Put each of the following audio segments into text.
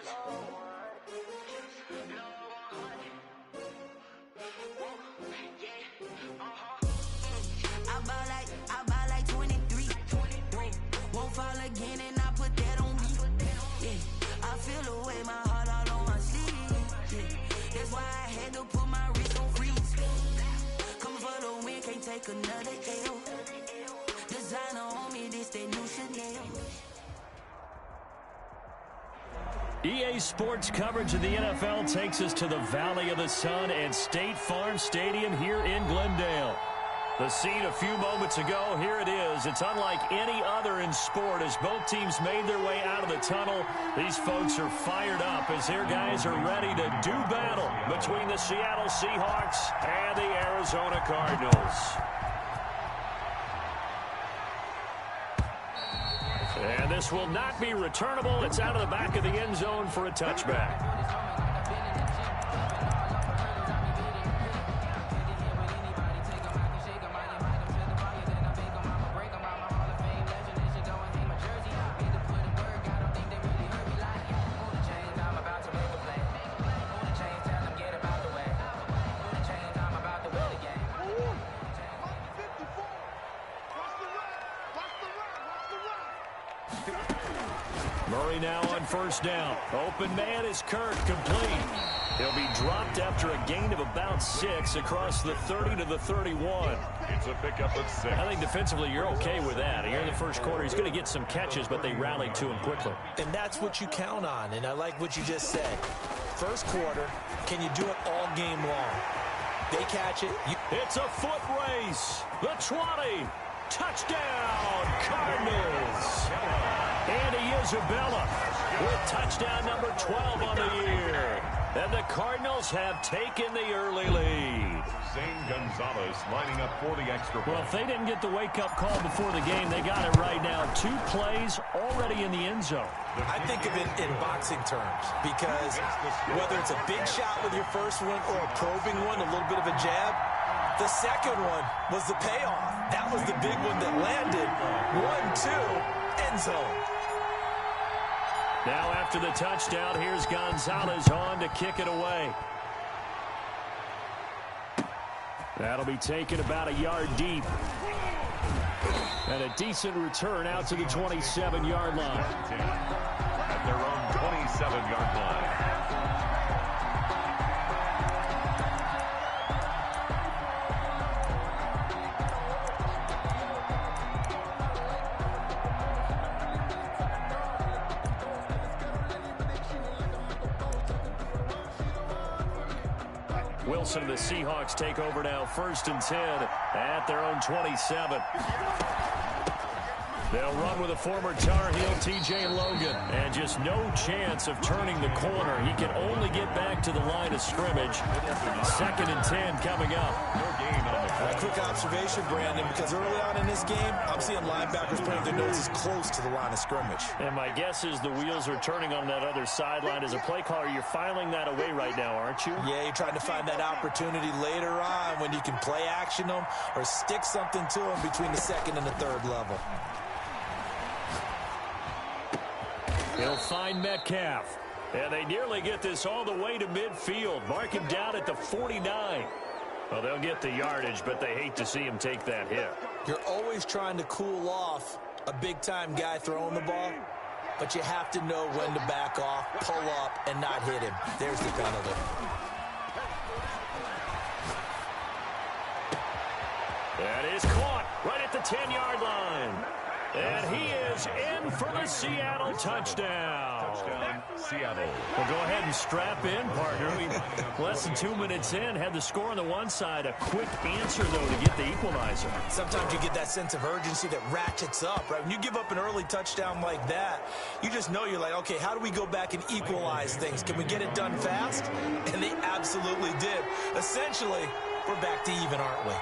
I buy like 23. Won't fall again and I put that on me. Yeah, I feel the way, my heart all on my sleeve. Yeah, that's why I had to put my wrist on freeze. Coming for the win, can't take another L. Designer on me, this that new Chanel. EA Sports coverage of the NFL takes us to the Valley of the Sun and State Farm Stadium here in Glendale. The scene a few moments ago, here it is. It's unlike any other in sport as both teams made their way out of the tunnel. These folks are fired up as their guys are ready to do battle between the Seattle Seahawks and the Arizona Cardinals. And this will not be returnable. It's out of the back of the end zone for a touchback. Murray now on first down. Open man is Kirk, complete. He'll be dropped after a gain of about 6 across the 30 to the 31. It's a pickup of 6. I think defensively you're okay with that. Here in the first quarter, he's going to get some catches, but they rallied to him quickly. And that's what you count on, and I like what you just said. First quarter, can you do it all game long? They catch it. It's a foot race. The 20. Touchdown, Cardinals. Andy Isabella with touchdown number 12 on the year. And the Cardinals have taken the early lead. Zane Gonzalez lining up for the extra point. Well, if they didn't get the wake-up call before the game, they got it right now. 2 plays already in the end zone. I think of it in boxing terms because whether it's a big shot with your first one or a probing one, a little bit of a jab, the second one was the payoff. That was the big one that landed. 1-2, end zone. Now after the touchdown, here's Gonzalez on to kick it away. That'll be taken about a yard deep. And a decent return out to the 27-yard line. At their own 27-yard line. Wilson and the Seahawks take over now, 1st and 10 at their own 27. They'll run with a former Tar Heel, T.J. Logan, and just no chance of turning the corner. He can only get back to the line of scrimmage. 2nd and 10 coming up. A quick observation, Brandon, because early on in this game, I'm seeing linebackers putting their noses close to the line of scrimmage. And my guess is the wheels are turning on that other sideline. As a play caller, you're filing that away right now, aren't you? Yeah, you're trying to find that opportunity later on when you can play action them or stick something to them between the 2nd and the 3rd level. He'll find Metcalf. And they nearly get this all the way to midfield. Mark him down at the 49. Well, they'll get the yardage, but they hate to see him take that hit. You're always trying to cool off a big-time guy throwing the ball, but you have to know when to back off, pull up, and not hit him. There's the penalty. That is caught right at the 10-yard line. And he is in for the Seattle touchdown. Touchdown, Seattle. Well, go ahead and strap in, partner. We less than 2 minutes in, had the score on the one side. A quick answer, though, to get the equalizer. Sometimes you get that sense of urgency that ratchets up, right? When you give up an early touchdown like that, you just know you're like, okay, how do we go back and equalize things? Can we get it done fast? And they absolutely did. Essentially, we're back to even, aren't we?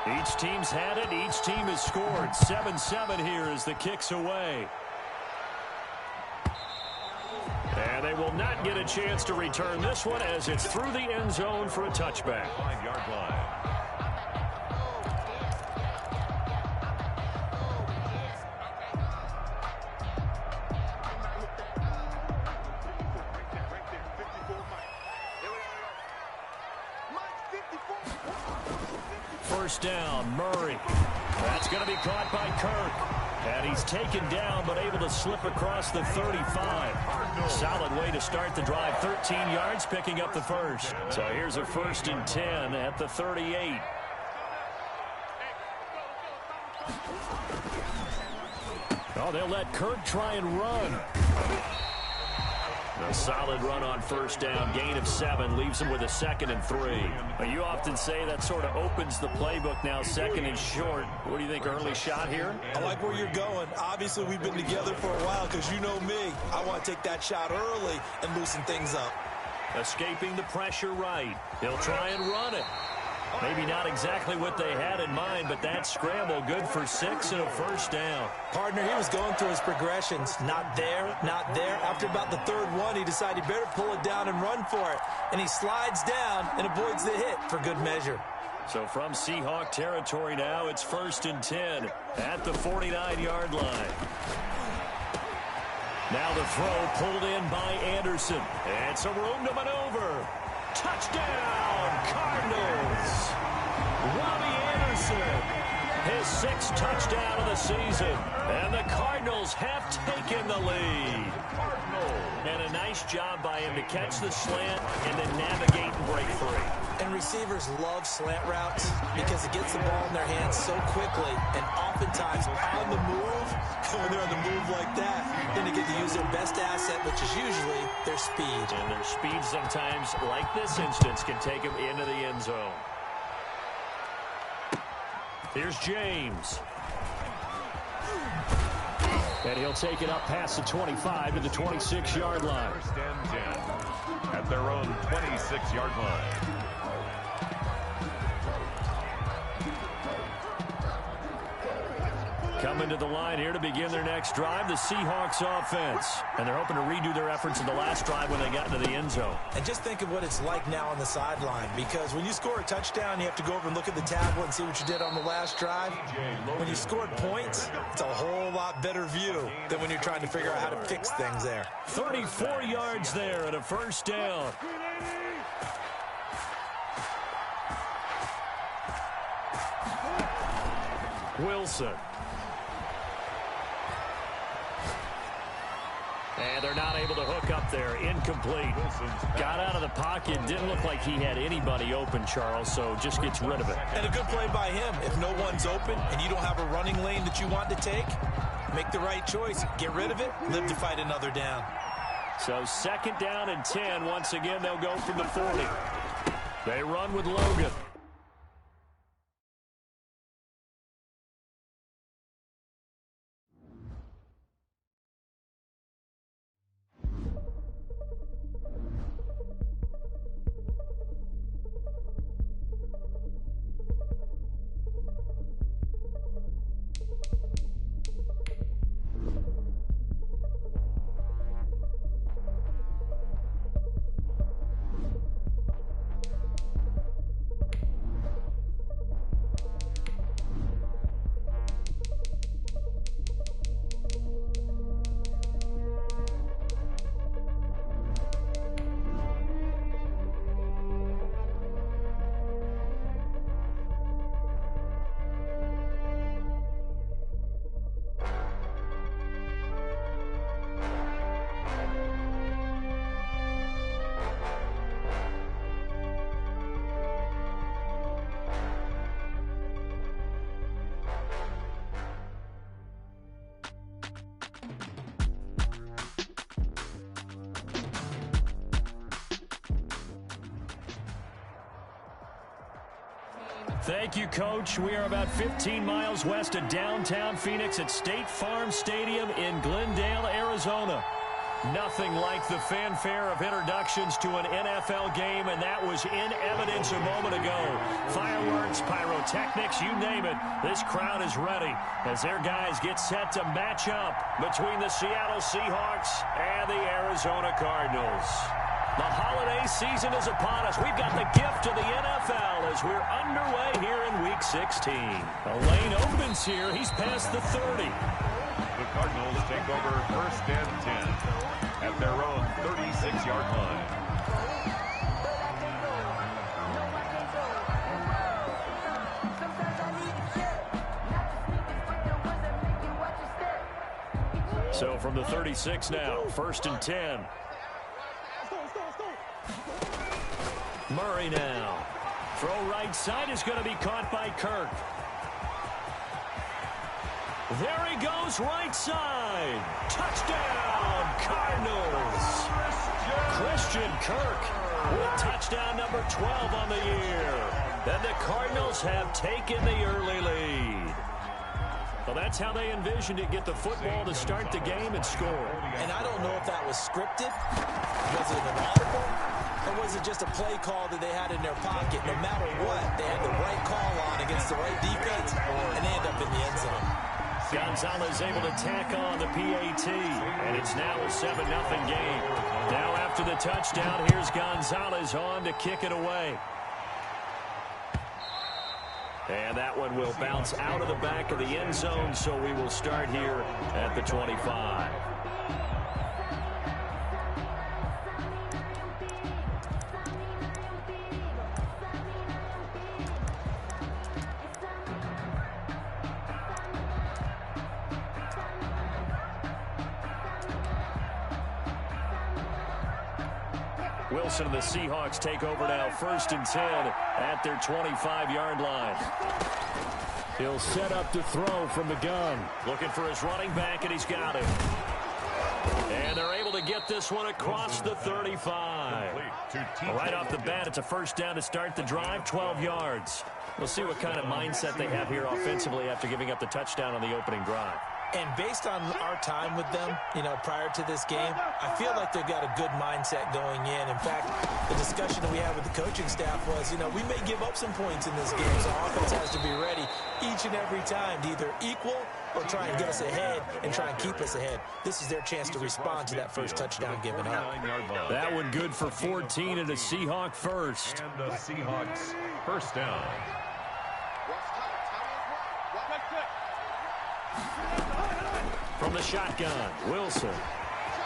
Each team's had it. Each team has scored. 7-7 here as the kick's away. And they will not get a chance to return this one as it's through the end zone for a touchback. 5-yard line. first down. Murray. That's going to be caught by Kirk. And he's taken down, but able to slip across the 35. Solid way to start the drive. 13 yards, picking up the first. So here's a 1st and 10 at the 38. Oh, they'll let Kirk try and run. A solid run on first down. Gain of 7 leaves him with a 2nd and 3. But you often say that sort of opens the playbook now, 2nd and short. What do you think, early shot here? I like where you're going. Obviously, we've been together for a while because you know me. I want to take that shot early and loosen things up. Escaping the pressure right. He'll try and run it. Maybe not exactly what they had in mind, but that scramble good for 6 and a first down. Partner, he was going through his progressions. Not there, not there. After about the 3rd one, he decided he better pull it down and run for it. And he slides down and avoids the hit for good measure. So from Seahawk territory now, it's 1st and 10 at the 49-yard line. Now the throw pulled in by Anderson. And some room to maneuver. Touchdown, Cardinals. Robbie Anderson, his 6th touchdown of the season. And the Cardinals have taken the lead. And a nice job by him to catch the slant and then navigate and break free. And receivers love slant routes because it gets the ball in their hands so quickly and oftentimes on the move. When they're on the move like that, then they get to use their best asset, which is usually their speed. And their speed sometimes, like this instance, can take them into the end zone. Here's James. And he'll take it up past the 25 to the 26-yard line. 1st and 10 at their own 26-yard line. Coming to the line here to begin their next drive, the Seahawks offense. And they're hoping to redo their efforts in the last drive when they got into the end zone. And just think of what it's like now on the sideline, because when you score a touchdown, you have to go over and look at the tablet and see what you did on the last drive. When you scored points, it's a whole lot better view than when you're trying to figure out how to fix things there. 34 yards there and a first down. Wilson. And they're not able to hook up there. Incomplete. Got out of the pocket. Didn't look like he had anybody open, Charles, so just gets rid of it. And a good play by him. If no one's open and you don't have a running lane that you want to take, make the right choice. Get rid of it. Live to fight another down. So 2nd down and 10. Once again, they'll go from the 40. They run with Logan. Thank you, Coach. We are about 15 miles west of downtown Phoenix at State Farm Stadium in Glendale, Arizona. Nothing like the fanfare of introductions to an NFL game, and that was in evidence a moment ago. Fireworks, pyrotechnics, you name it. This crowd is ready as their guys get set to match up between the Seattle Seahawks and the Arizona Cardinals. The holiday season is upon us. We've got the gift of the NFL as we're underway here in Week 16. A lane opens here. He's past the 30. The Cardinals take over 1st and 10 at their own 36-yard line. So from the 36 now, 1st and 10. Murray now. Throw right side is going to be caught by Kirk. There he goes, right side. Touchdown, Cardinals. Christian Kirk with touchdown number 12 on the year. And the Cardinals have taken the early lead. Well, that's how they envisioned it, get the football to start the game and score. And I don't know if that was scripted. Was it an audible? Or was it just a play call that they had in their pocket? No matter what, they had the right call on against the right defense, and they end up in the end zone. Gonzalez able to tack on the PAT, and it's now a 7-0 game. Now after the touchdown, here's Gonzalez on to kick it away. And that one will bounce out of the back of the end zone, so we will start here at the 25. Wilson and the Seahawks take over now, 1st and 10 at their 25-yard line. He'll set up to throw from the gun. Looking for his running back, and he's got it. And they're able to get this one across the 35. Right off the bat, it's a 1st down to start the drive, 12 yards. We'll see what kind of mindset they have here offensively after giving up the touchdown on the opening drive. And based on our time with them, prior to this game, I feel like they've got a good mindset going in. In fact, the discussion that we had with the coaching staff was, we may give up some points in this game, so our offense has to be ready each and every time to either equal or try and get us ahead and try and keep us ahead. This is their chance to respond to that first touchdown given up. That one good for 14 and a Seahawk first. And the Seahawks 1st down. From the shotgun, Wilson.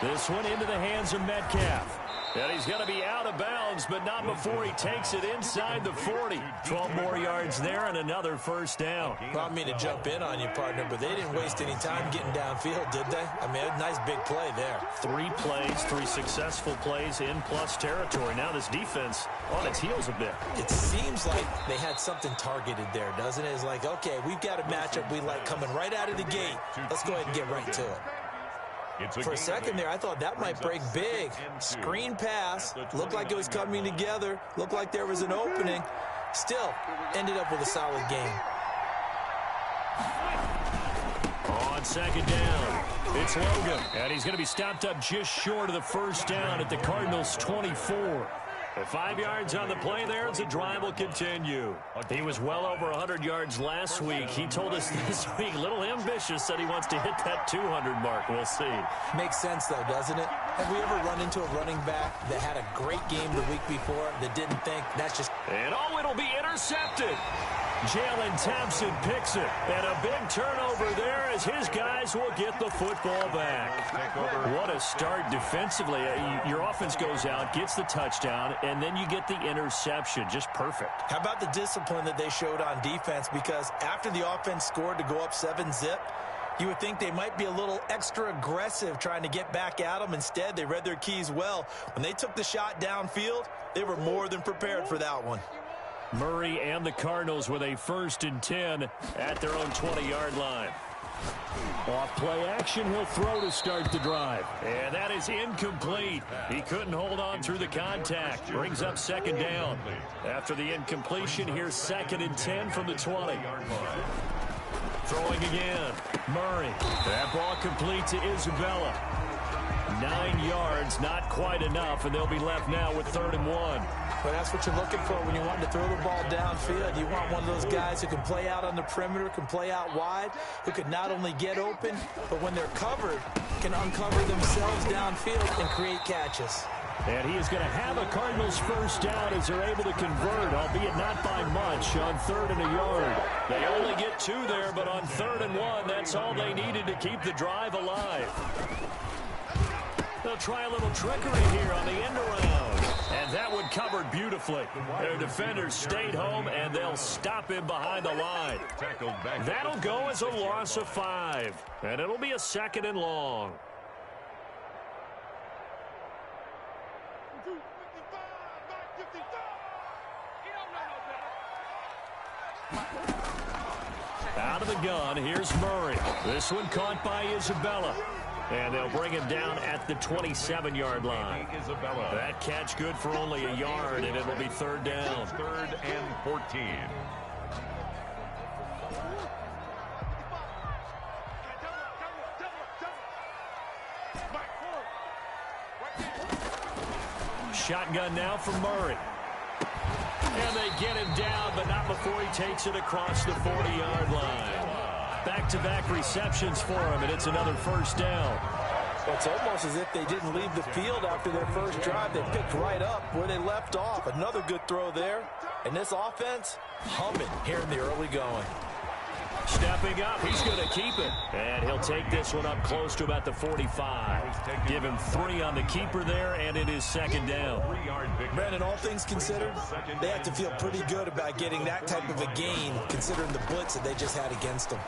This one into the hands of Metcalf. And he's going to be out of bounds, but not before he takes it inside the 40. 12 more yards there and another 1st down. Well, I mean to jump in on you, partner, but they didn't waste any time getting downfield, did they? I mean, a nice big play there. 3 plays, 3 successful plays in plus territory. Now this defense on its heels a bit. It seems like they had something targeted there, doesn't it? It's like, okay, we've got a matchup we like coming right out of the gate. Let's go ahead and get right to it. For a second there, I thought that might break big. Screen pass. Looked like it was coming together. Looked like there was an opening. Still, ended up with a solid game. On 2nd down, it's Logan. And he's going to be stopped up just short of the 1st down at the Cardinals' 24. 5 yards on the play there as the drive will continue. He was well over 100 yards last week. He told us this week, a little ambitious, said he wants to hit that 200 mark. We'll see. Makes sense, though, doesn't it? Have we ever run into a running back that had a great game the week before that didn't think that's just... And it'll be intercepted. Jalen Thompson picks it. And a big turnover there as his guys will get the football back. What a start defensively. Your offense goes out, gets the touchdown, and then you get the interception. Just perfect. How about the discipline that they showed on defense? Because after the offense scored to go up 7-zip, you would think they might be a little extra aggressive trying to get back at them. Instead, they read their keys well. When they took the shot downfield, they were more than prepared for that one. Murray and the Cardinals with a 1st and 10 at their own 20-yard line. Off play action, he'll throw to start the drive. And that is incomplete. He couldn't hold on through the contact. Brings up 2nd down. After the incompletion, here's 2nd and 10 from the 20. Throwing again. Murray. That ball complete to Isabella. 9 yards, not quite enough, and they'll be left now with 3rd and 1. Well, that's what you're looking for when you want to throw the ball downfield. You want one of those guys who can play out on the perimeter, can play out wide, who can not only get open, but when they're covered, can uncover themselves downfield and create catches. And he is going to have a Cardinals 1st down as they're able to convert, albeit not by much, on 3rd and a yard. They only get 2 there, but on 3rd and 1, that's all they needed to keep the drive alive. They'll try a little trickery here on the end around. And That one covered beautifully. Their defenders stayed home, and they'll stop him behind the line. That'll go as a loss of 5, and it'll be a 2nd and long. Out of the gun, here's Murray. This one caught by Isabella. And they'll bring him down at the 27-yard line. That catch good for only a yard, and it'll be 3rd down. 3rd and 14. Shotgun now for Murray. And they get him down, but not before he takes it across the 40-yard line. Back-to-back receptions for him, and it's another 1st down. Well, it's almost as if they didn't leave the field after their first drive. They picked right up where they left off. Another good throw there. And this offense, humming here in the early going. Stepping up, he's going to keep it. And he'll take this one up close to about the 45. Give him 3 on the keeper there, and it is 2nd down. Brandon, all things considered, they have to feel pretty good about getting that type of a gain, considering the blitz that they just had against them.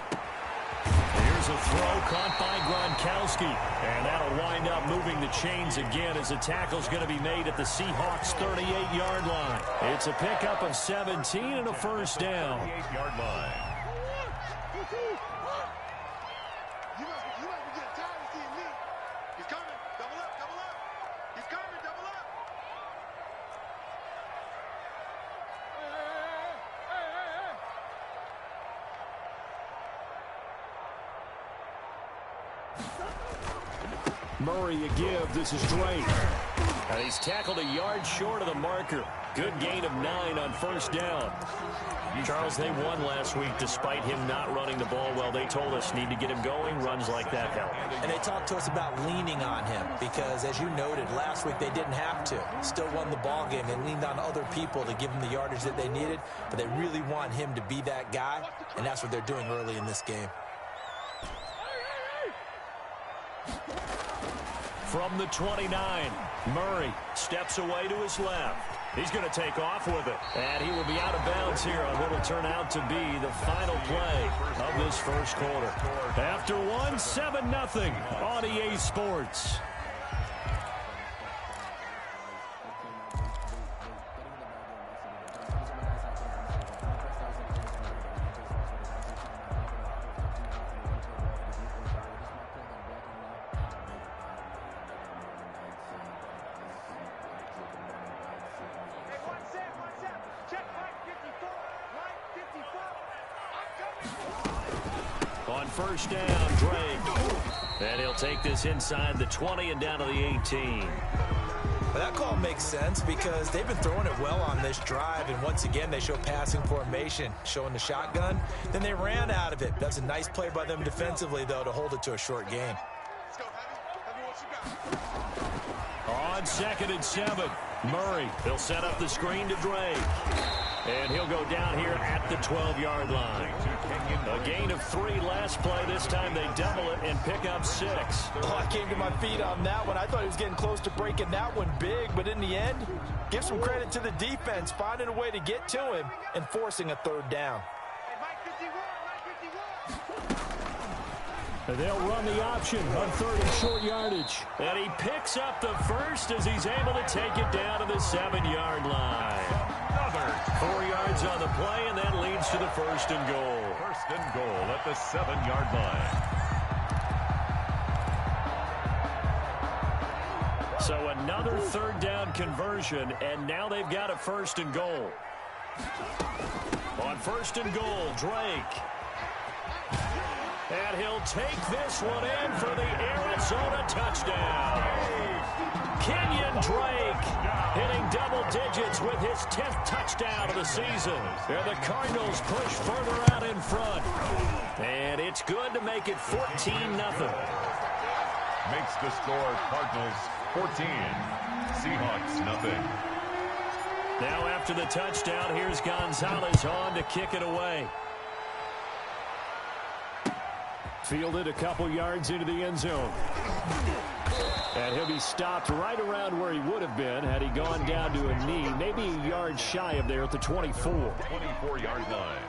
Here's a throw caught by Gronkowski. And that'll wind up moving the chains again as the tackle's going to be made at the Seahawks 38-yard line. It's a pickup of 17 and a 1st down. 38-yard line. Murray a give. This is Drake. And he's tackled a yard short of the marker. Good gain of 9 on 1st down. Charles, they won last week despite him not running the ball well. They told us need to get him going. Runs like that help. And they talked to us about leaning on him because, as you noted, last week they didn't have to. Still won the ball game. They leaned on other people to give them the yardage that they needed, but they really want him to be that guy, and that's what they're doing early in this game. From the 29, Murray steps away to his left. He's going to take off with it. And he will be out of bounds here on what will turn out to be the final play of this 1st quarter. After 1, 7-0 on EA Sports. On 1st down, Drake. And he'll take this inside the 20 and down to the 18. Well, that call makes sense because they've been throwing it well on this drive, and once again they show passing formation, showing the shotgun. Then they ran out of it. That's a nice play by them defensively, though, to hold it to a short game. On 2nd and 7, Murray. He'll set up the screen to Drake. And he'll go down here at the 12-yard line. A gain of 3 last play. This time they double it and pick up 6. Oh, I came to my feet on that one. I thought he was getting close to breaking that one big, but in the end, give some credit to the defense, finding a way to get to him and forcing a 3rd down. They'll run the option on 3rd and short yardage. And he picks up the 1st as he's able to take it down to the 7-yard line. 4 yards on the play, and that leads to the 1st and goal. 1st and goal at the 7-yard line. So another 3rd down conversion, and now they've got a 1st and goal. On 1st and goal, Drake. And he'll take this one in for the Arizona touchdown. Kenyon Drake hitting double digits with his 10th touchdown of the season. And the Cardinals push further out in front. And it's good to make it 14-0. Makes the score Cardinals 14, Seahawks nothing. Now after the touchdown, here's Gonzalez on to kick it away. Fielded a couple yards into the end zone. And he'll be stopped right around where he would have been had he gone down to a knee, maybe a yard shy of there at the 24. 24-yard line.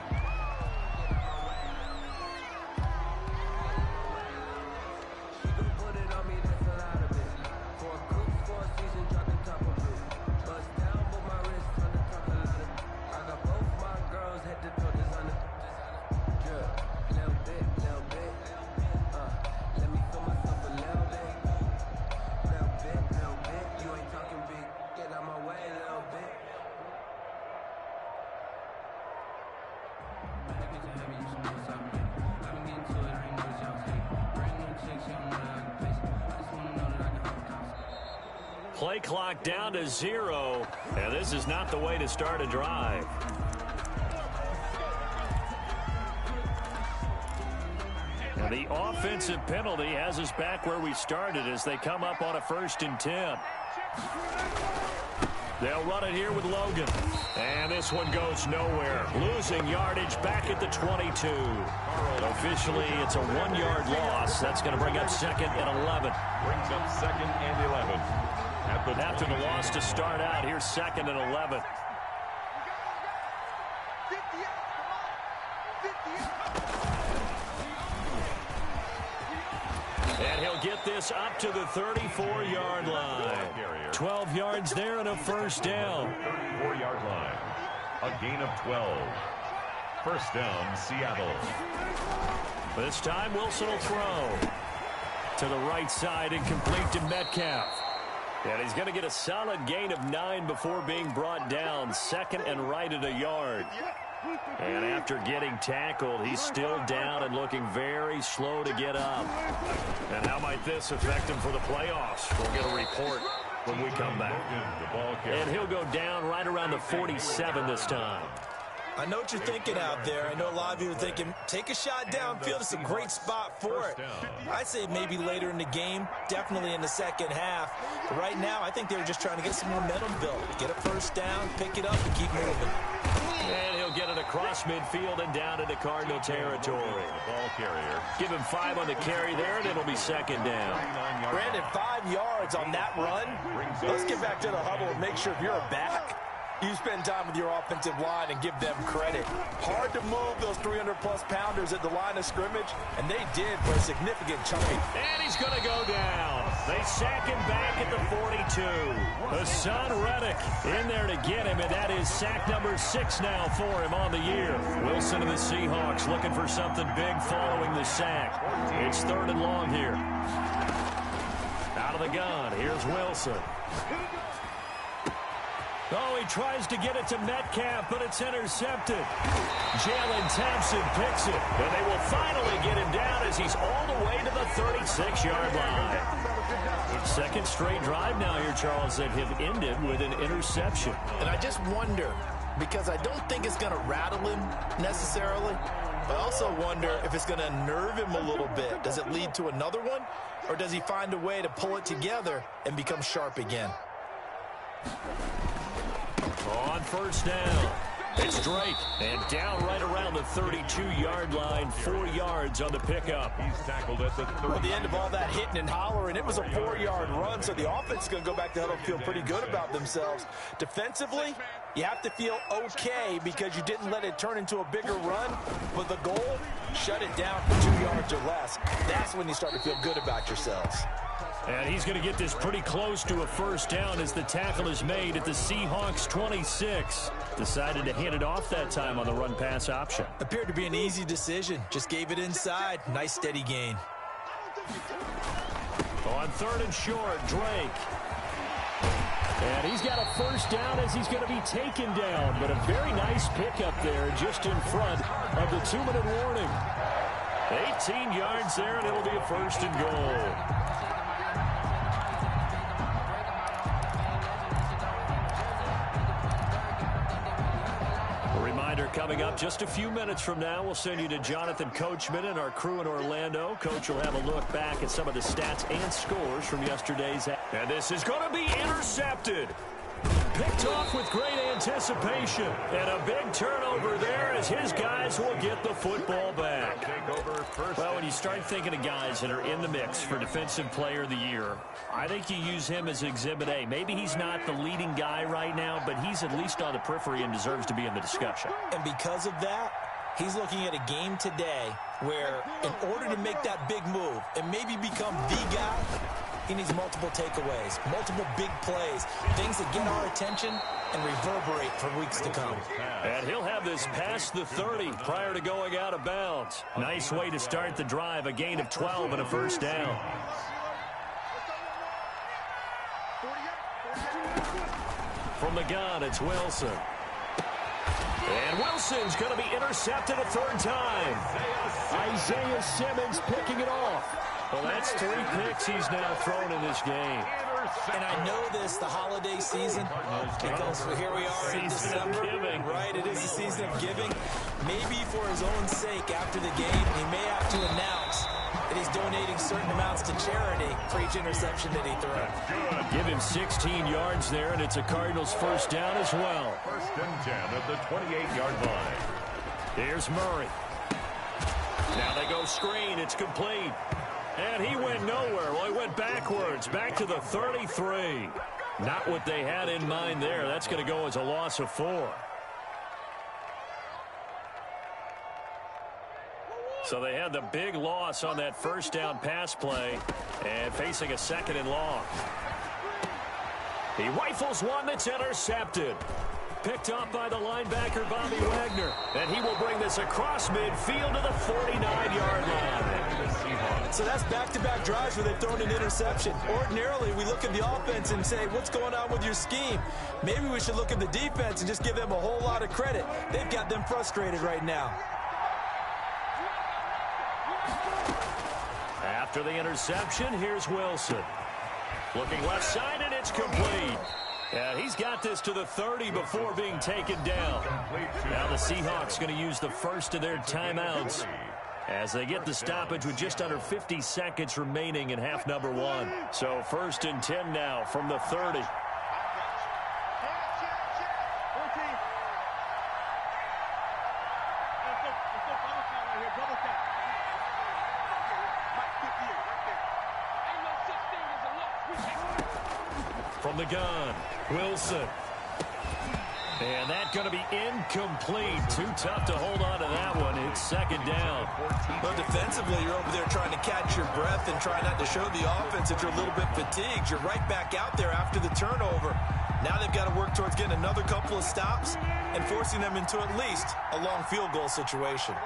Play clock down to 0, and this is not the way to start a drive. And the offensive penalty has us back where we started as they come up on a 1st and 10. They'll run it here with Logan. And this one goes nowhere. Losing yardage back at the 22. Officially, it's a 1-yard loss. That's going to bring up 2nd and 11. Brings up 2nd and 11. After the loss to start out, here's 2nd and 11. And he'll get this up to the 34-yard line. 12 yards there and a 1st down. 34-yard line. A gain of 12. 1st down, Seattle. This time Wilson will throw. To the right side and complete to Metcalf. And he's going to get a solid gain of 9 before being brought down. 2nd and right at a yard. And after getting tackled, he's still down and looking very slow to get up. And how might this affect him for the playoffs? We'll get a report when we come back. And he'll go down right around the 47 this time. I know what you're thinking out there. I know a lot of you are thinking, take a shot downfield. It's a great spot for it. I'd say maybe later in the game, definitely in the 2nd half. But right now, I think they were just trying to get some momentum built. Get a 1st down, pick it up, and keep moving. And he'll get it across midfield and down into Cardinal territory. Ball carrier. Give him 5 on the carry there, and it'll be 2nd down. Brandon, 5 yards on that run. Let's get back to the huddle and make sure if you're a back, you spend time with your offensive line and give them credit. Hard to move those 300-plus pounders at the line of scrimmage, and they did for a significant chunk. And he's going to go down. They sack him back at the 42. Hassan Reddick in there to get him, and that is sack number 6 now for him on the year. Wilson and the Seahawks looking for something big following the sack. It's 3rd and long here. Out of the gun, here's Wilson. Oh, he tries to get it to Metcalf, but it's intercepted. Jalen Thompson picks it, and they will finally get him down as he's all the way to the 36-yard line. 2nd straight drive now here, Charles, that have ended with an interception. And I just wonder, because I don't think it's going to rattle him necessarily, but I also wonder if it's going to nerve him a little bit. Does it lead to another one, or does he find a way to pull it together and become sharp again? On 1st down, it's Drake, and down right around the 32-yard line, 4 yards on the pickup. He's tackled at the 30. At the end of all that hitting and hollering, it was a 4-yard run, so the offense is going to go back to huddle and feel pretty good about themselves. Defensively, you have to feel okay because you didn't let it turn into a bigger run, but the goal, shut it down for 2 yards or less. That's when you start to feel good about yourselves. And he's going to get this pretty close to a 1st down as the tackle is made at the Seahawks 26. Decided to hand it off that time on the run-pass option. Appeared to be an easy decision. Just gave it inside. Nice steady gain. On 3rd and short, Drake. And he's got a 1st down as he's going to be taken down. But a very nice pickup there just in front of the 2-minute warning. 18 yards there, and it'll be a 1st and goal. Coming up just a few minutes from now, we'll send you to Jonathan Coachman and our crew in Orlando. Coach will have a look back at some of the stats and scores from yesterday's. And this is going to be intercepted. Picked off with great anticipation. And a big turnover there as his guys will get the football back. Well, when you start thinking of guys that are in the mix for Defensive Player of the Year, I think you use him as Exhibit A. Maybe he's not the leading guy right now, but he's at least on the periphery and deserves to be in the discussion. And because of that, he's looking at a game today where in order to make that big move and maybe become the guy, he needs multiple takeaways, multiple big plays, things that get our attention and reverberate for weeks to come. And he'll have this past the 30 prior to going out of bounds. Nice way to start the drive, a gain of 12 and a first down. From the gun, it's Wilson. And Wilson's going to be intercepted a third time. Isaiah Simmons picking it off. Well, that's 3 picks he's now thrown in this game. And I know this, the holiday season, because here we are in December. Right, it is the season of giving. Maybe for his own sake after the game, he may have to announce that he's donating certain amounts to charity for each interception that he throws. Give him 16 yards there, and it's a Cardinals first down as well. First and 10 at the 28-yard line. Here's Murray. Now they go screen. It's complete. And he went nowhere. Well, he went backwards, back to the 33. Not what they had in mind there. That's going to go as a loss of 4. So they had the big loss on that first down pass play and facing a second and long. He rifles one that's intercepted. Picked off by the linebacker, Bobby Wagner. And he will bring this across midfield to the 49-yard line. So that's back-to-back drives where they've thrown an interception. Ordinarily, we look at the offense and say, what's going on with your scheme? Maybe we should look at the defense and just give them a whole lot of credit. They've got them frustrated right now. After the interception, here's Wilson. Looking left side, and it's complete. And he's got this to the 30 before being taken down. Now the Seahawks going to use the first of their timeouts as they get the stoppage with just under 50 seconds remaining in half number 1. So first and 10 now from the 30. From the gun, Wilson. And that's going to be incomplete. Too tough to hold on to that one. It's second down. Well, defensively, you're over there trying to catch your breath and try not to show the offense that you're a little bit fatigued. You're right back out there after the turnover. Now they've got to work towards getting another couple of stops and forcing them into at least a long field goal situation.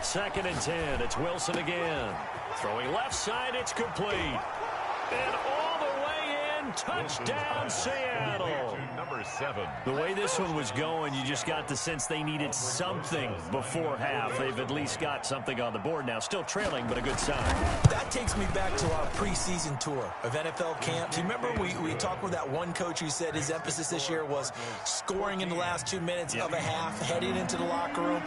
Second and 10. It's Wilson again. Throwing left side. It's complete. And all the way in. Touchdown, Seattle. Number 7. The way this one was going, you just got the sense they needed something before half. They've at least got something on the board now. Still trailing, but a good sign. That takes me back to our preseason tour of NFL camps. You remember we talked with that one coach who said his emphasis this year was scoring in the last 2 minutes of a half, heading into the locker room.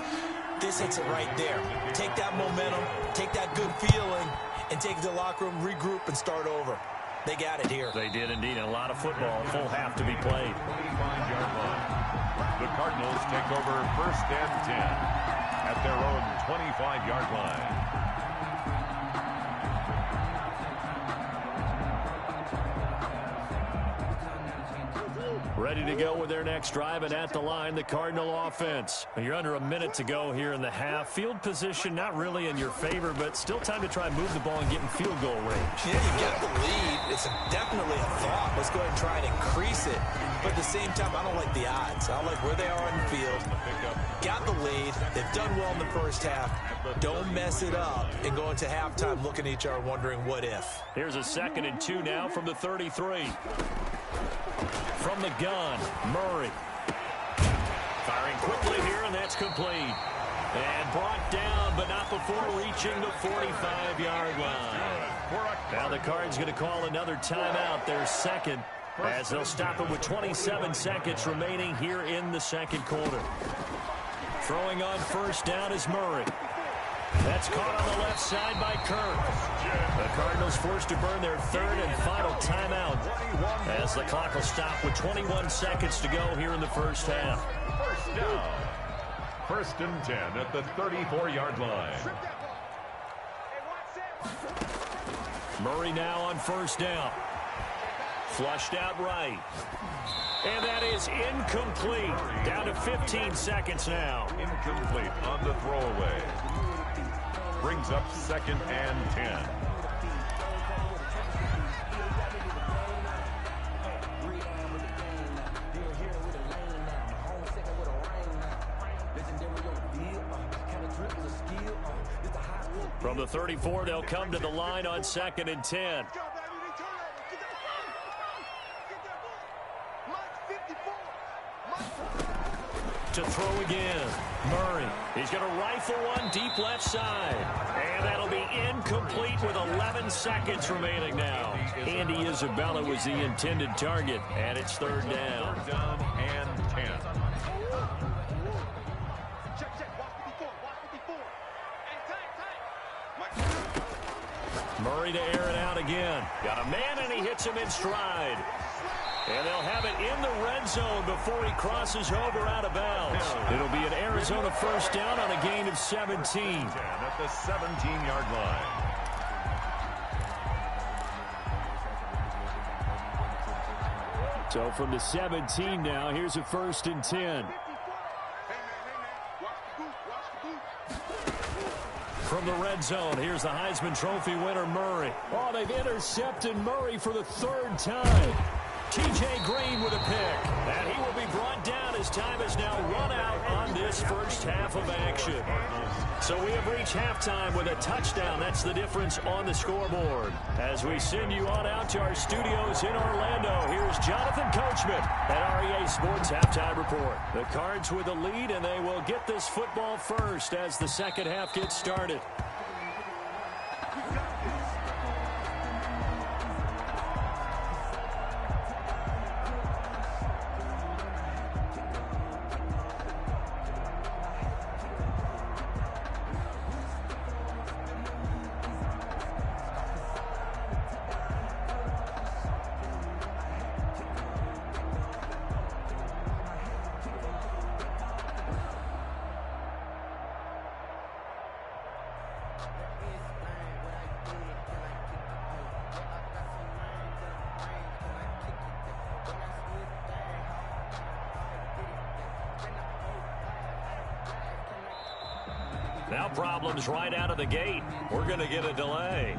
This hits it right there. Take that momentum, take that good feeling, and take it to the locker room, regroup, and start over. They got it here. They did indeed. A lot of football, full half to be played. 25-yard line. The Cardinals take over first and 10 at their own 25-yard line. Ready to go with their next drive, and at the line, the Cardinal offense. You're under a minute to go here in the half. Field position not really in your favor, but still time to try and move the ball and get in field goal range. Yeah, you got the lead. It's definitely a thought. Let's go ahead and try and increase it. But at the same time, I don't like the odds. I like where they are on the field. Got the lead. They've done well in the first half. Don't mess it up and go into halftime looking at each other wondering what if. Here's a 2nd and 2 now from the 33. From the gun, Murray. Firing quickly here, and that's complete. And brought down, but not before reaching the 45-yard line. Now the Cards going to call another timeout, their second, as they'll stop it with 27 seconds remaining here in the second quarter. Throwing on first down is Murray. That's caught on the left side by Kirk. The Cardinals forced to burn their third and final timeout as the clock will stop with 21 seconds to go here in the first half. First down. First and 10 at the 34-yard line. Murray now on first down. Flushed out right. And that is incomplete. Down to 15 seconds now. Incomplete on the throwaway. Brings up second and 10. From the 34, they'll come to the line on second and 10. To throw again. Murray. He's going to rifle one deep left side. And that'll be incomplete with 11 seconds remaining now. Andy Isabella was the intended target. And it's third down. Third down and 10. Murray to air it out again. Got a man, and he hits him in stride. And they'll have it in the red zone before he crosses over out of bounds. It'll be an Arizona first down on a gain of 17. At the 17-yard line. So from the 17 now, here's a first and 10. From the red zone, here's the Heisman Trophy winner, Murray. Oh, they've intercepted Murray for the third time. T.J. Green with a pick. And he will be brought down as time has now run out on this first half of action. So we have reached halftime with a touchdown. That's the difference on the scoreboard. As we send you on out to our studios in Orlando, here's Jonathan Coachman at REA Sports Halftime Report. The Cards with the lead, and they will get this football first as the second half gets started. Now problems right out of the gate. We're going to get a delay.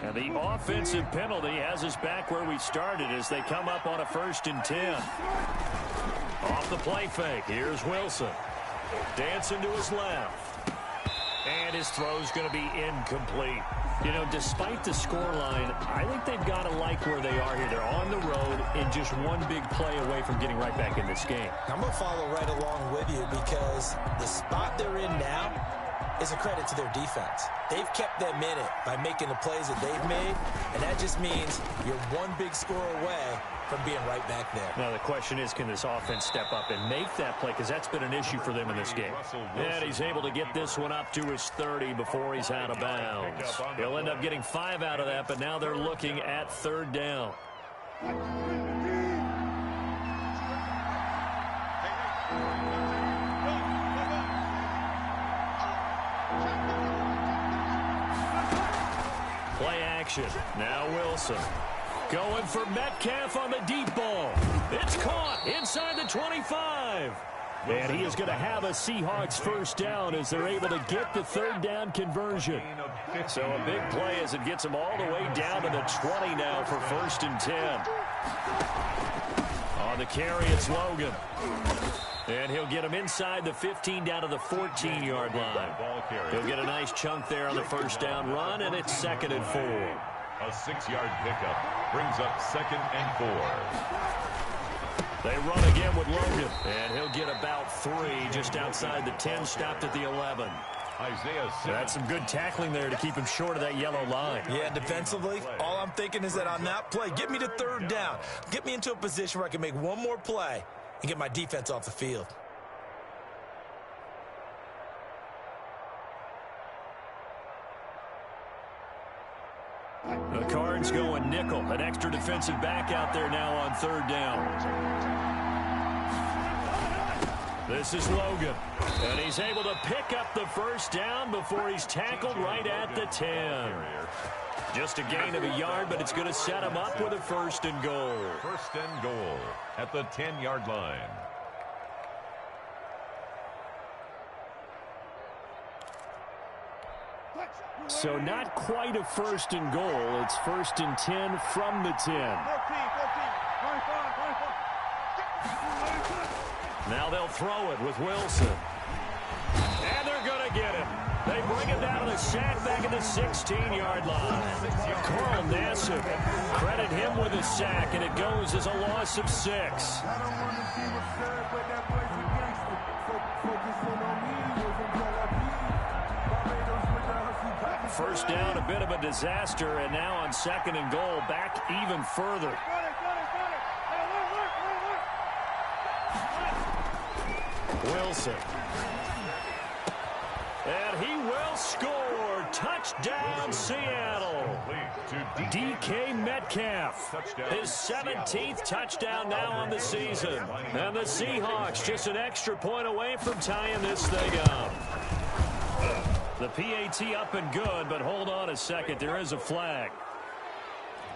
And the offensive penalty has us back where we started as they come up on a first and 10. Off the play fake. Here's Wilson. Dancing to his left. And his throw's going to be incomplete. You know, despite the scoreline, I think they've got to like where they are here. They're on the road and just one big play away from getting right back in this game. I'm going to follow right along with you because the spot they're in now is a credit to their defense. They've kept them in it by making the plays that they've made, and that just means you're one big score away from being right back there. Now the question is, can this offense step up and make that play? Because that's been an issue for them in this game. And he's able to get this one up to his 30 before he's out of bounds. He'll end up getting 5 out of that, but now they're looking at third down. Play action. Now Wilson. Going for Metcalf on the deep ball. It's caught inside the 25. And he is going to have a Seahawks first down as they're able to get the third down conversion. So a big play as it gets him all the way down to the 20 now for first and 10. On the carry, it's Logan. And he'll get him inside the 15 down to the 14-yard line. He'll get a nice chunk there on the first down run, and it's 2nd and 4. A 6-yard pickup brings up 2nd and 4. They run again with Logan, and he'll get about 3 just outside the 10, stopped at the 11. That's some good tackling there to keep him short of that yellow line. Yeah, defensively, all I'm thinking is that on that play, get me to third down. Get me into a position where I can make one more play and get my defense off the field. The Cards going nickel. An extra defensive back out there now on third down. This is Logan. And he's able to pick up the first down before he's tackled right at the 10. Just a gain of a yard, but it's going to set him up with a 1st and goal. 1st and goal at the 10-yard line. So not quite a 1st and goal. It's 1st and 10 from the 10. Now they'll throw it with Wilson. And they're going to get him. They bring him down to the sack back at the 16-yard line. Carl Nassib, credit him with a sack, and it goes as a loss of 6. First down, a bit of a disaster, and now on 2nd and goal, back even further. Wilson. And he will score. Touchdown, Seattle. DK Metcalf. His 17th touchdown now on the season. And the Seahawks just an extra point away from tying this thing up. The PAT up and good, but hold on a second. There is a flag.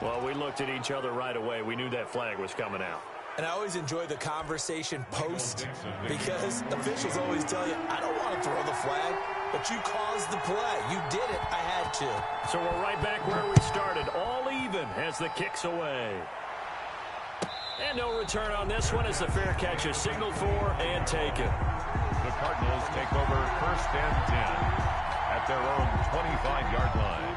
Well, we looked at each other right away. We knew that flag was coming out. And I always enjoy the conversation post because officials always tell you, I don't want to throw the flag, but you caused the play. You did it. I had to. So we're right back where we started. All even as the kick's away. And no return on this one as the fair catch is signaled for and taken. The Cardinals take over 1st and 10 at their own 25-yard line.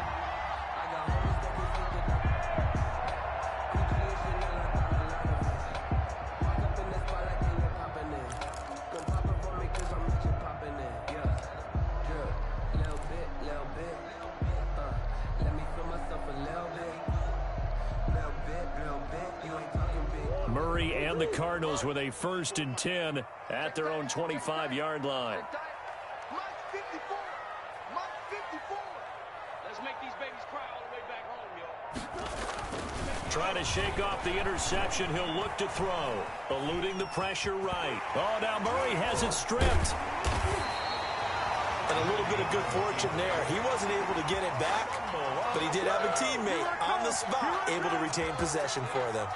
Murray and the Cardinals with a 1st and 10 at their own 25-yard line. Trying to shake off the interception. He'll look to throw. Eluding the pressure right. Oh, now Murray has it stripped. And a little bit of good fortune there. He wasn't able to get it back, but he did have a teammate on the spot able to retain possession for them.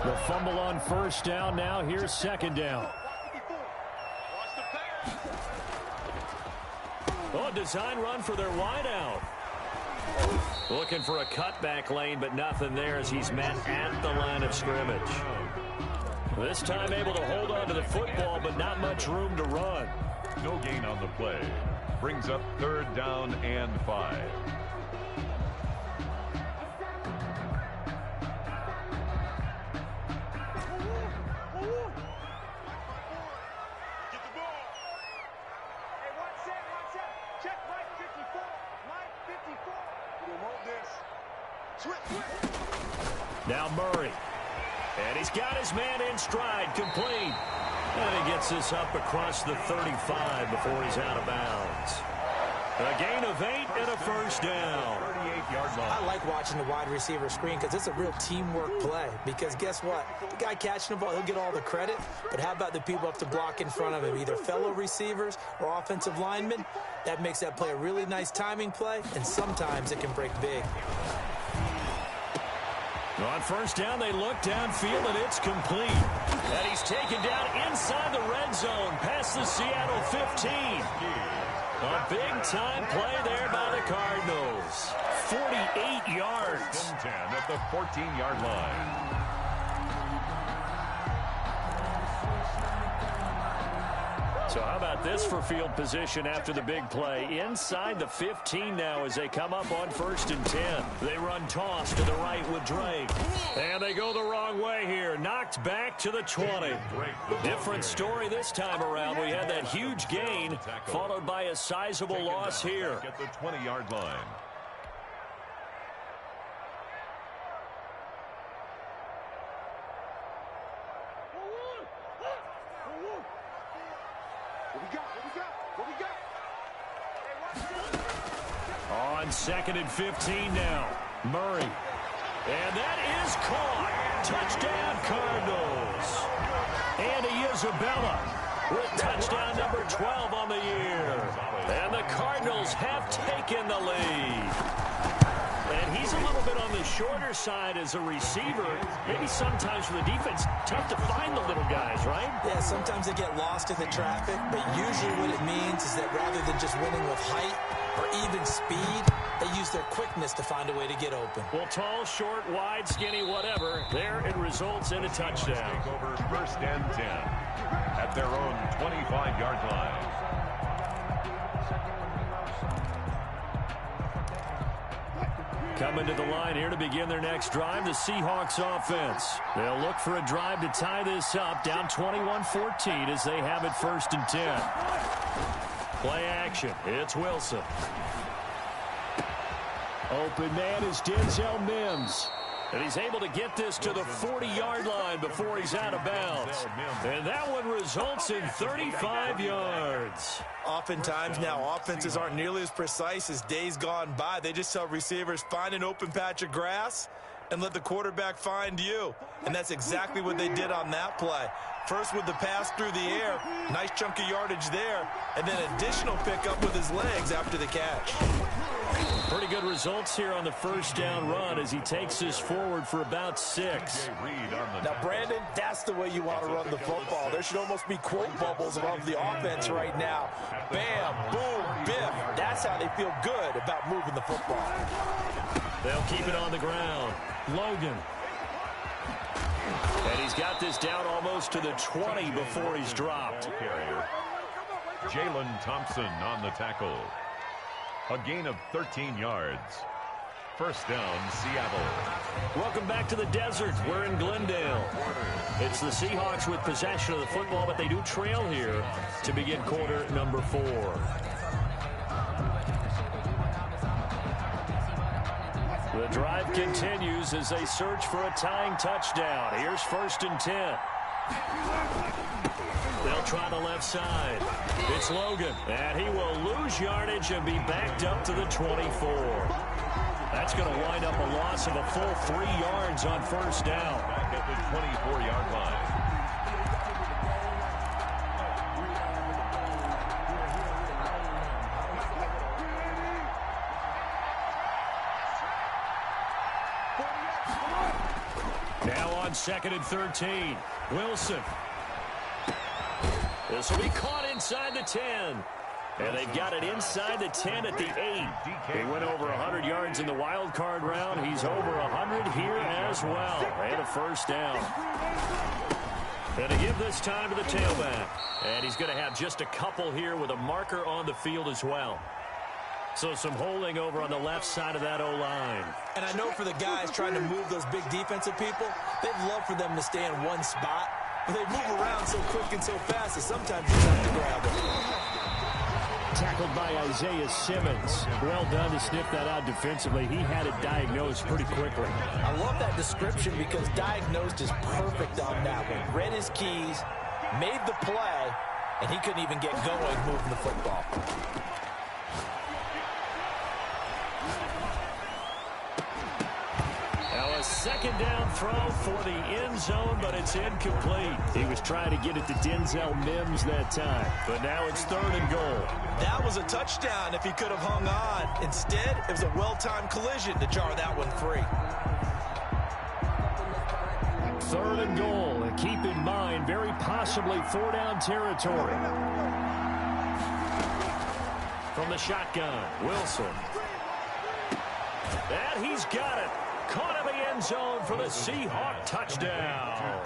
The fumble on 1st down. Now here's 2nd down. Oh, design run for their wideout. Looking for a cutback lane, but nothing there as he's met at the line of scrimmage. This time able to hold on to the football, but not much room to run. No gain on the play. Brings up 3rd down and 5. Now Murray. And he's got his man in stride, complete. And he gets this up across the 35 before he's out of bounds. A gain of 8 and a 1st down. 38-yard line. I like watching the wide receiver screen because it's a real teamwork play. Because guess what? The guy catching the ball, he'll get all the credit. But how about the people up to block in front of him, either fellow receivers or offensive linemen? That makes that play a really nice timing play, and sometimes it can break big. On 1st down, they look downfield, and it's complete. And he's taken down inside the red zone past the Seattle 15. A big-time play there by the Cardinals. 48 yards. 10 at the 14-yard line. So how about this for field position after the big play? Inside the 15 now as they come up on 1st and 10. They run toss to the right with Drake. And they go the wrong way here. Knocked back to the 20. Different story this time around. We had that huge gain followed by a sizable loss here. At the 20-yard line. On 2nd and 15 now. Murray. And that is caught. Touchdown, Cardinals. Andy Isabella with touchdown number 12 on the year. And the Cardinals have taken the lead. And he's a little bit on the shorter side as a receiver. Maybe sometimes for the defense, tough to find the little guys, right? Yeah, sometimes they get lost in the traffic, but usually what it means is that rather than just winning with height or even speed, they use their quickness to find a way to get open. Well, tall, short, wide, skinny, whatever, there it results in a touchdown. Take over 1st and 10 at their own 25-yard line. Coming to the line here to begin their next drive, the Seahawks offense. They'll look for a drive to tie this up, down 21-14 as they have it 1st and 10. Play action. It's Wilson. Open man is Denzel Mims. And he's able to get this to the 40-yard line before he's out of bounds. And that one results in 35 yards. Oftentimes now, offenses aren't nearly as precise as days gone by. They just tell receivers, find an open patch of grass and let the quarterback find you. And that's exactly what they did on that play. First with the pass through the air, nice chunk of yardage there, and then additional pickup with his legs after the catch. Pretty good results here on the 1st down run as he takes this forward for about 6. Now, Brandon, that's the way you want to run the football. There should almost be quote bubbles above the offense right now. Bam, boom, biff. That's how they feel good about moving the football. They'll keep it on the ground. Logan. And he's got this down almost to the 20 before he's dropped. Jalen Thompson on the tackle. A gain of 13 yards. 1st down, Seattle. Welcome back to the desert. We're in Glendale. It's the Seahawks with possession of the football, but they do trail here to begin quarter number 4. The drive continues as they search for a tying touchdown. Here's 1st and 10. They'll try the left side. It's Logan, and he will lose yardage and be backed up to the 24. That's going to wind up a loss of a full 3 yards on 1st down. Back at the 24-yard line. Now on 2nd and 13. Wilson. This will be caught inside the 10. And they've got it inside the 10 at the 8. He went over 100 yards in the wild card round. He's over 100 here as well. And a 1st down. And to give this time to the tailback. And he's going to have just a couple here with a marker on the field as well. So some holding over on the left side of that O-line. And I know for the guys trying to move those big defensive people, they'd love for them to stay in one spot. But they move around so quick and so fast that sometimes you have to grab them. Tackled by Isaiah Simmons. Well done to sniff that out defensively. He had it diagnosed pretty quickly. I love that description because diagnosed is perfect on that one. Read his keys, made the play, and he couldn't even get going moving the football. Now a 2nd down throw for the end zone, but it's incomplete. He was trying to get it to Denzel Mims that time, but now it's 3rd and goal. That was a touchdown if he could have hung on. Instead, it was a well-timed collision to jar that one free. 3rd and goal, and keep in mind, very possibly 4-down territory. From the shotgun, Wilson. And he's got it. caught in the end zone for the Seahawks touchdown.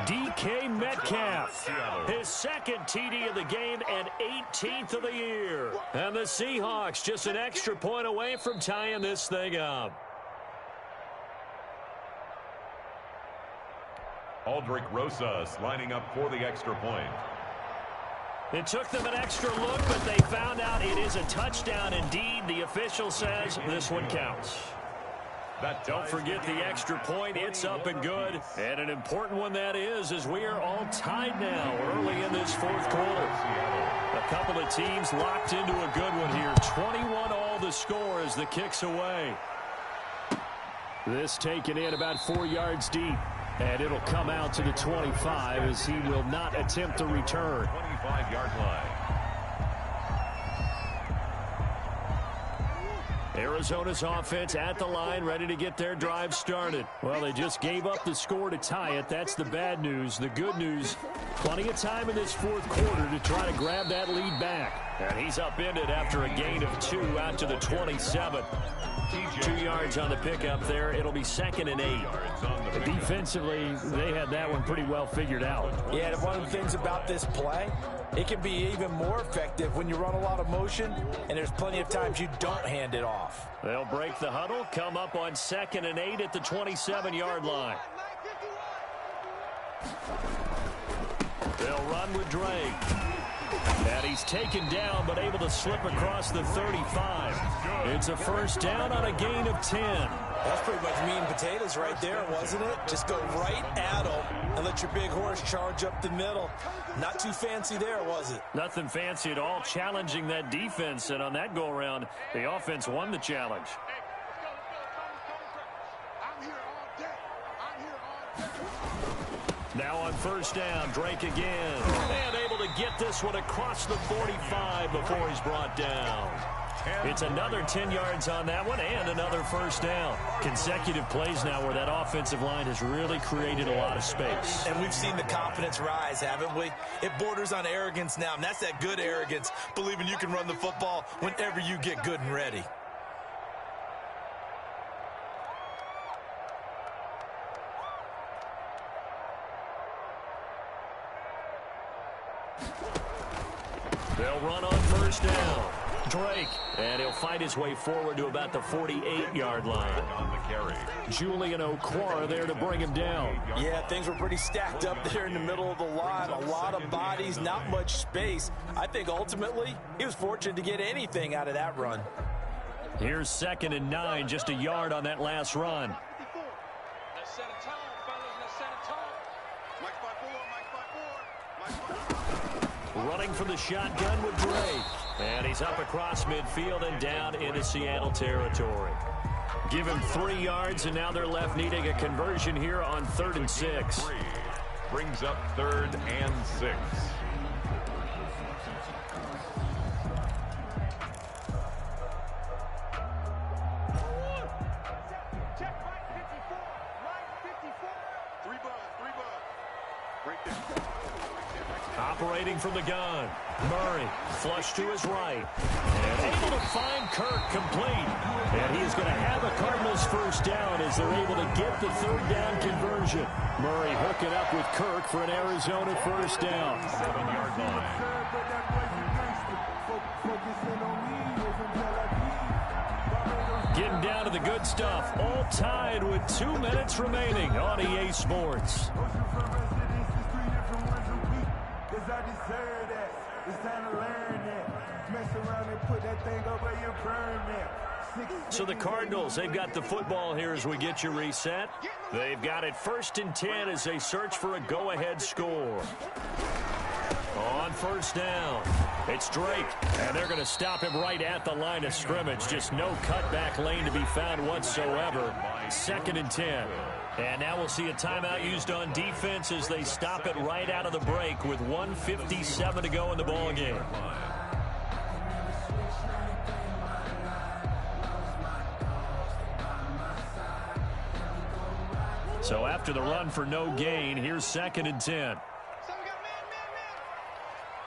DK Metcalf, his second TD of the game and 18th of the year. And the Seahawks just an extra point away from tying this thing up. Aldrich Rosas lining up for the extra point. It took them an extra look, but they found out it is a touchdown indeed. The official says this one counts. Don't forget the extra point. It's up and good. And an important one that is, as we are all tied now early in this fourth quarter. A couple of teams locked into a good one here. 21 all the score as the kick's away. This taken in about 4 yards deep. And it'll come out to the 25 as he will not attempt to return. 25-yard line. Arizona's offense at the line, ready to get their drive started. Well, they just gave up the score to tie it. That's the bad news. The good news, plenty of time in this fourth quarter to try to grab that lead back. And he's upended after a gain of 2 out to the 27. 2 yards on the pickup there. It'll be 2nd and 8. Defensively, they had that one pretty well figured out. Yeah, one of the things about this play, it can be even more effective when you run a lot of motion, and there's plenty of times you don't hand it off. They'll break the huddle, come up on 2nd and 8 at the 27-yard line. They'll run with Drake. And he's taken down, but able to slip across the 35. It's a first down on a gain of 10. That's pretty much meat and potatoes right there, wasn't it? Just go right at him and let your big horse charge up the middle. Not too fancy there, was it? Nothing fancy at all, challenging that defense. And on that go-around, the offense won the challenge. Now on first down, Drake again. And able to get this one across the 45 before he's brought down. It's another 10 yards on that one and another first down. Consecutive plays now where that offensive line has really created a lot of space. And we've seen the confidence rise, haven't we? It borders on arrogance now, and that's that good arrogance, believing you can run the football whenever you get good and ready. They'll run on first down. Drake, and he'll fight his way forward to about the 48-yard line. On the carry. Julian Okwara there to bring him down. Yeah, things were pretty stacked up there in the middle of the line. A lot of bodies, not much space. I think ultimately he was fortunate to get anything out of that run. Here's 2nd and 9, just a yard on that last run. Running from the shotgun with Drake. And he's up across midfield and down into Seattle territory. Give him 3 yards, and now they're left needing a conversion here on 3rd and 6. Brings up 3rd and 6. Operating from the gun. Murray, flush to his right. And able to find Kirk complete. And he is going to have a Cardinals first down as they're able to get the 3rd down conversion. Murray hooking up with Kirk for an Arizona first down. 7-yard line. Getting down to the good stuff. All tied with 2 minutes remaining on EA Sports. I deserve that. It's time to learn that. Mess around and put that thing over your burn that. So the Cardinals, they've got the football here as we get you reset. They've got it 1st and 10 as they search for a go-ahead score. On first down, it's Drake, and they're going to stop him right at the line of scrimmage. Just no cutback lane to be found whatsoever. 2nd and 10. And now we'll see a timeout used on defense as they stop it right out of the break with 1:57 to go in the ballgame. So after the run for no gain, here's 2nd and 10.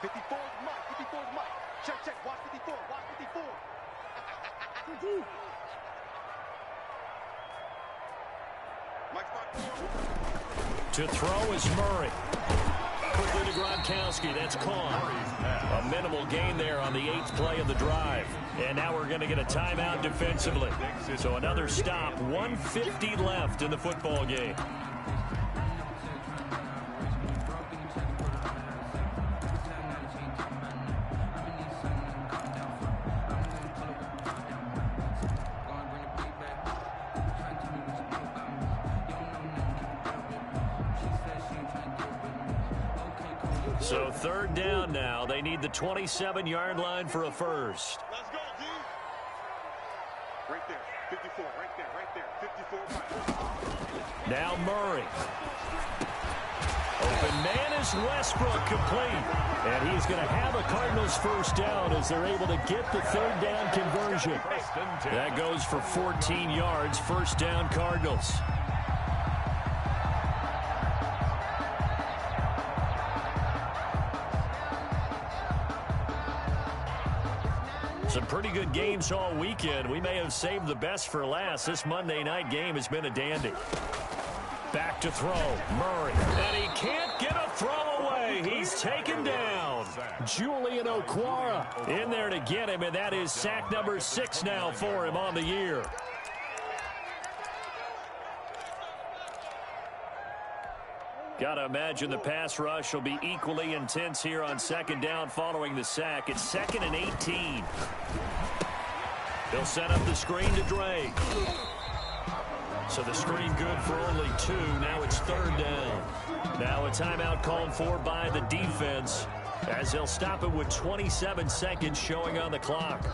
54 is Mike. 54 is Mike. Check. Watch 54. Watch 54. To throw is Murray. Quickly to Gronkowski. That's caught. A minimal gain there on the 8th play of the drive. And now we're going to get a timeout defensively. So another stop. 1:50 left in the football game. So 3rd down now. They need the 27-yard line for a first. Let's go, D. Right there. 54. Right there. 54. Now Murray. Open man is Westbrook, complete. And he's going to have a Cardinals first down as they're able to get the 3rd down conversion. That goes for 14 yards. First down, Cardinals. Some pretty good games all weekend. We may have saved the best for last. This Monday night game has been a dandy. Back to throw. Murray. And he can't get a throw away. He's taken down. Julian Okwara in there to get him, and that is sack number 6 now for him on the year. Got to imagine the pass rush will be equally intense here on 2nd down following the sack. It's 2nd and 18. They'll set up the screen to Drake. So the screen good for only 2. Now it's 3rd down. Now a timeout called for by the defense as they'll stop it with 27 seconds showing on the clock.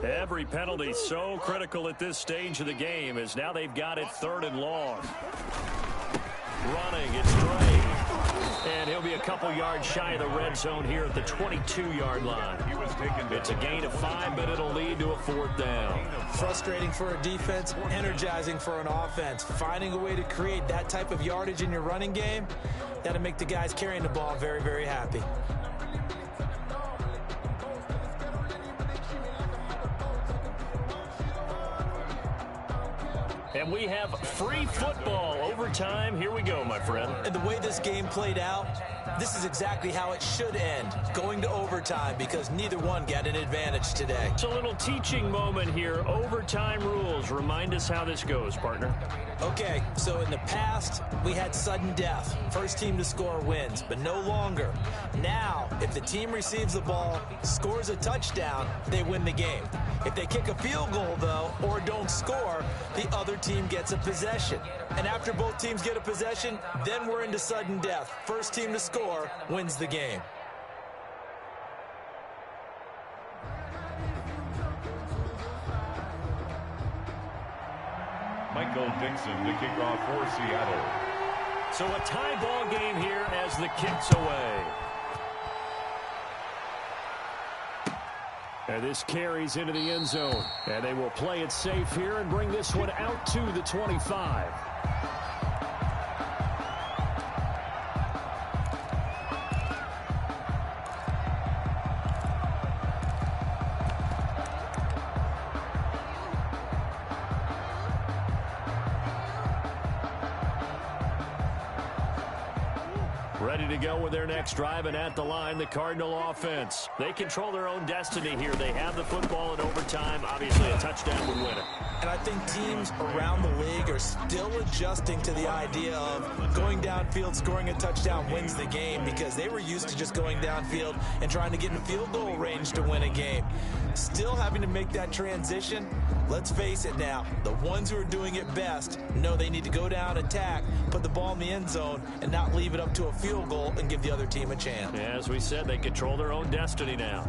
Every penalty so critical at this stage of the game as now they've got it 3rd and long. Running, it's Drake. And he'll be a couple yards shy of the red zone here at the 22-yard line. It's a gain of 5, but it'll lead to a 4th down. Frustrating for a defense, energizing for an offense. Finding a way to create that type of yardage in your running game, that'll make the guys carrying the ball very, very happy. And we have free football overtime. Here we go, my friend. And the way this game played out, this is exactly how it should end, going to overtime, because neither one got an advantage today. It's a little teaching moment here. Overtime rules. Remind us how this goes, partner. Okay, so in the past, we had sudden death. First team to score wins, but no longer. Now, if the team receives the ball, scores a touchdown, they win the game. If they kick a field goal, though, or don't score, the other team gets a possession. And after both teams get a possession, then we're into sudden death. First team to score wins the game. Michael Dixon to kick off for Seattle. So a tie ball game here as the kick's away. And this carries into the end zone. And they will play it safe here and bring this one out to the 25. Ready to go with their next drive, and at the line, the Cardinal offense. They control their own destiny here. They have the football in overtime. Obviously, a touchdown would win it. And I think teams around the league are still adjusting to the idea of going downfield, scoring a touchdown wins the game, because they were used to just going downfield and trying to get in field goal range to win a game. Still having to make that transition. Let's face it now, the ones who are doing it best know they need to go down, attack, put the ball in the end zone, and not leave it up to a field goal and give the other team a chance. As we said, they control their own destiny now.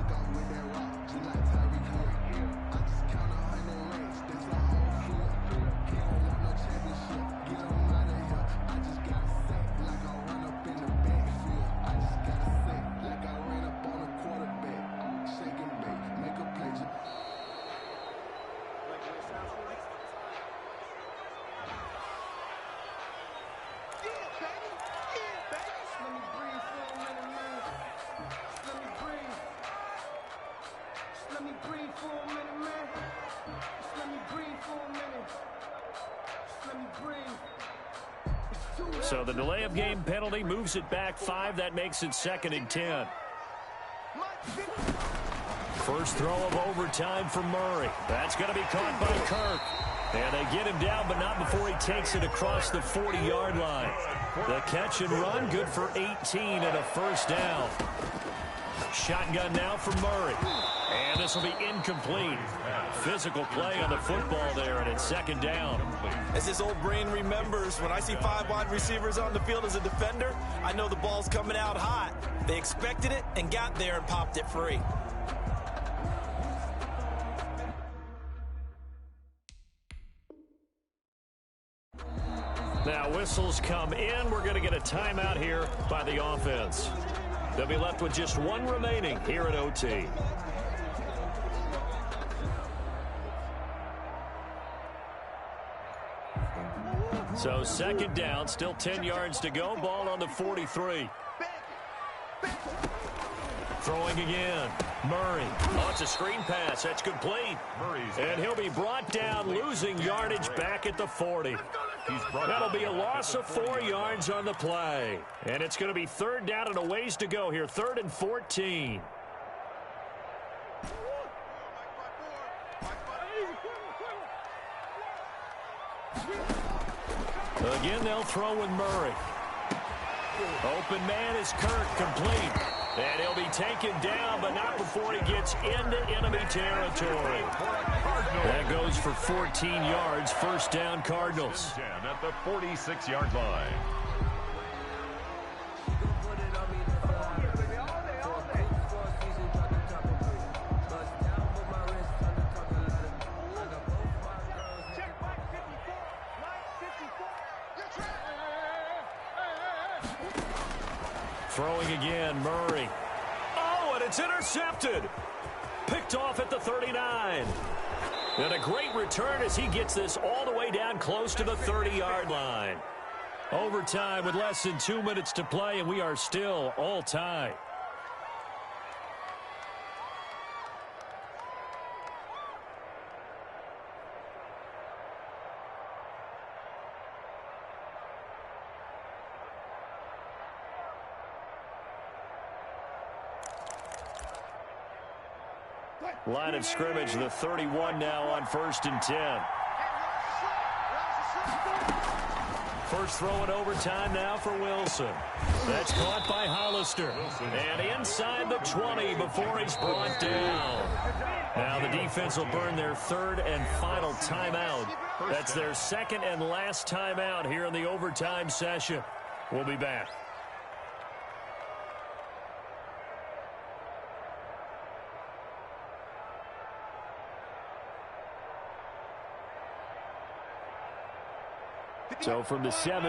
So the delay of game penalty moves it back 5. That makes it 2nd and 10. First throw of overtime for Murray. That's going to be caught by Kirk. And they get him down, but not before he takes it across the 40-yard line. The catch and run, good for 18 and a first down. Shotgun now for Murray. And this will be incomplete. Physical play on the football there, and it's 2nd down. As his old brain remembers, when I see 5 wide receivers on the field as a defender, I know the ball's coming out hot. They expected it and got there and popped it free. Now whistles come in. We're going to get a timeout here by the offense. They'll be left with just 1 remaining here at OT. So 2nd down, still 10 yards to go. Ball on the 43. Throwing again. Murray. Oh, it's a screen pass. That's complete. And he'll be brought down, losing yardage back at the 40. That'll be a loss of 4 yards on the play. And it's going to be 3rd down and a ways to go here. 3rd and 14. Again, they'll throw with Murray. Open man is Kirk, complete. And he'll be taken down, but not before he gets into enemy territory. That goes for 14 yards. First down, Cardinals. At the 46-yard line. Throwing again, Murray. Oh, and it's intercepted. Picked off at the 39. And a great return as he gets this all the way down close to the 30-yard line. Overtime with less than 2 minutes to play, and we are still all tied. Line of scrimmage, the 31 now on 1st and 10. First throw in overtime now for Wilson. That's caught by Hollister. And inside the 20 before he's brought down. Now the defense will burn their 3rd and final timeout. That's their 2nd and last timeout here in the overtime session. We'll be back. So from the 7.